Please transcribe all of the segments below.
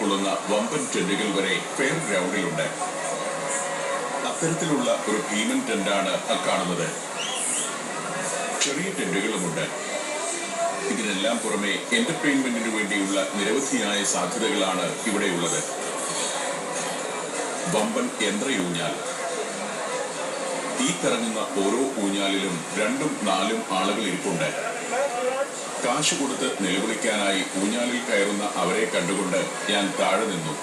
ഉൾക്കൊള്ളുന്ന വമ്പൻ ടെന്റുകൾ വരെ ഫെയർ ഗ്രൗണ്ടിലുണ്ട്. അത്തരത്തിലുള്ള ഒരു ഭീമൻ ടെന്റാണ് കാണുന്നത്. ചെറിയ ടെന്റുകളുമുണ്ട്. ഇതിനെല്ലാം പുറമെ എന്റർടൈൻമെന്റിനു വേണ്ടിയുള്ള നിരവധിയായ സാധ്യതകളാണ് ഇവിടെയുള്ളത്. വമ്പൻ യന്ത്രയൂഞ്ഞാൽ. ഈ കറങ്ങുന്ന ഓരോ ഊഞ്ഞാലിലും 2-4 ആളുകൾ ഇരിപ്പുണ്ട്. കാശ് കൊടുത്ത് നിലവിളിക്കാനായി ഊഞ്ഞാലിൽ കയറുന്ന അവരെ കണ്ടുകൊണ്ട് ഞാൻ താഴെ നിന്നു.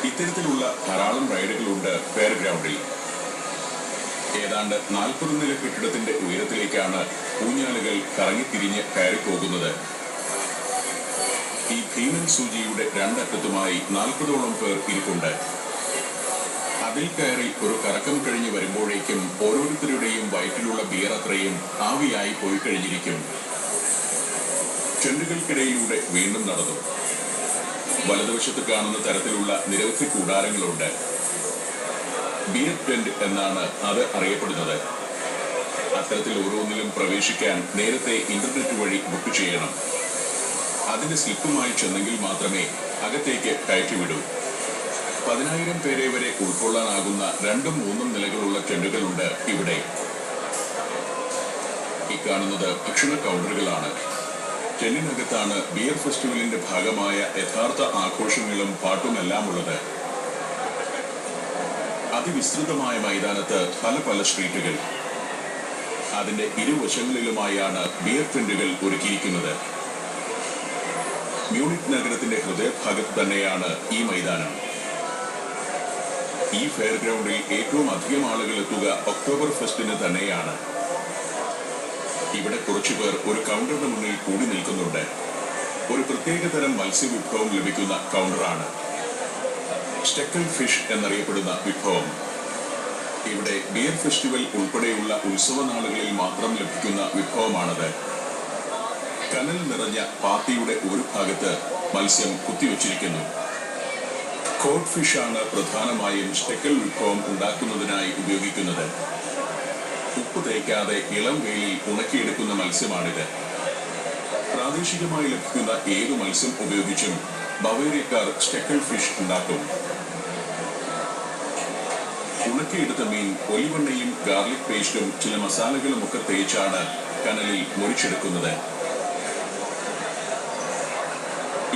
ഇത്തരത്തിലുള്ള ധാരാളം റൈഡുകളുണ്ട് ഫെയർ ഗ്രൗണ്ടിൽ. ഏതാണ്ട് 40 നില കെട്ടിടത്തിന്റെ ഉയരത്തിലേക്കാണ് ഊഞ്ഞാലുകൾ കറങ്ങിത്തിരിഞ്ഞ് കയറിപ്പോകുന്നത്. ഈ ഭീമൻ സൂചിയുടെ രണ്ടറ്റത്തുമായി 40ഓളം പേർ ഇരിപ്പുണ്ട്. അതിൽ കയറി ഒരു കറക്കം കഴിഞ്ഞ് വരുമ്പോഴേക്കും ഓരോരുത്തരുടെയും വയറ്റിലുള്ള ബിയർ അത്രയും ആവിയായി പോയി കഴിഞ്ഞിരിക്കും. ടെന്റുകൾക്കിടയിലൂടെ വീണ്ടും നടന്നു. വലതുവശത്ത് കാണുന്ന തരത്തിലുള്ള നിരവധി കൂടാരങ്ങളുണ്ട്. ബിയർ ടെന്റ് എന്നാണ് അത് അറിയപ്പെടുന്നത്. അത്തരത്തിൽ ഓരോന്നിലും പ്രവേശിക്കാൻ നേരത്തെ ഇന്റർനെറ്റ് വഴി ബുക്ക് ചെയ്യണം. അതിന്റെ സ്ലിപ്പുമായി ചെന്നെങ്കിൽ മാത്രമേ അകത്തേക്ക് കയറ്റിവിടൂ. 10,000 പേരെ വരെ ഉൾക്കൊള്ളാനാകുന്ന 2-3 നിലകളുള്ള ടെന്റുകളുണ്ട് ഇവിടെ. ഈ കാണുന്നത് ഭക്ഷണ കൗണ്ടറുകളാണ്. ടെന്റിനകത്താണ് ബിയർ ഫെസ്റ്റിവലിന്റെ ഭാഗമായ യഥാർത്ഥ ആഘോഷങ്ങളും പാട്ടുമെല്ലാം ഉള്ളത്. അതിവിസ്തൃതമായ മൈതാനത്ത് പല സ്ട്രീറ്റുകൾ. അതിന്റെ ഇരുവശങ്ങളിലുമായാണ് ബിയർ ടെന്റുകൾ ഒരുക്കിയിരിക്കുന്നത്. മ്യൂണിക് നഗരത്തിന്റെ ഹൃദയഭാഗത്ത് തന്നെയാണ് ഈ മൈതാനം. ഈ ഫെയർ ഗ്രൗണ്ടിൽ ഏറ്റവും അധികം ആളുകൾ എത്തുക ഒക്ടോബർ ഫെസ്റ്റിന് തന്നെയാണ്. ഇവിടെ കുറച്ചുപേർ ഒരു കൗണ്ടറിന് മുന്നിൽ കൂടി നിൽക്കുന്നുണ്ട്. ഒരു പ്രത്യേകതരം മത്സ്യവിഭവം ലഭിക്കുന്ന കൗണ്ടറാണ്. സ്റ്റെക്കൽ ഫിഷ് എന്നറിയപ്പെടുന്ന വിഭവം. ഇവിടെ ബിയർ ഫെസ്റ്റിവൽ ഉൾപ്പെടെയുള്ള ഉത്സവ നാളുകളിൽ മാത്രം ലഭിക്കുന്ന വിഭവമാണത്. കനൽ നിറഞ്ഞ പാത്തിയുടെ ഒരു ഭാഗത്ത് മത്സ്യം കുത്തിവെച്ചിരിക്കുന്നു. കോഡ് ഫിഷാണ് പ്രധാനമായും സ്റ്റെക്കൽ വിഭവം ഉണ്ടാക്കുന്നതിനായി ഉപയോഗിക്കുന്നത്. ഉപ്പ് തേക്കാതെ ഇളം വെയിലിൽ ഉണക്കിയെടുക്കുന്ന മത്സ്യമാണിത്. പ്രാദേശികമായി ലഭിക്കുന്ന ഏതു മത്സ്യം ഉപയോഗിച്ചും ബവേറിയക്കാർ സ്റ്റെക്കൽ ഫിഷ് ഉണ്ടാക്കും. ഉണക്കിയെടുത്ത മീൻ ഒലിവെണ്ണയും ഗാർലിക് പേസ്റ്റും ചില മസാലകളും ഒക്കെ തേച്ചാണ് കനലിൽ മുറിച്ചെടുക്കുന്നത്.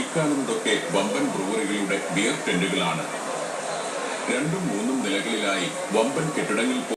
ഇക്കാണുന്നതൊക്കെ വമ്പൻ ബ്രൂവറികളുടെ ബിയർ ടെന്റുകളാണ്. 2-3 നിലകളിലായി വമ്പൻ കെട്ടിടങ്ങൾ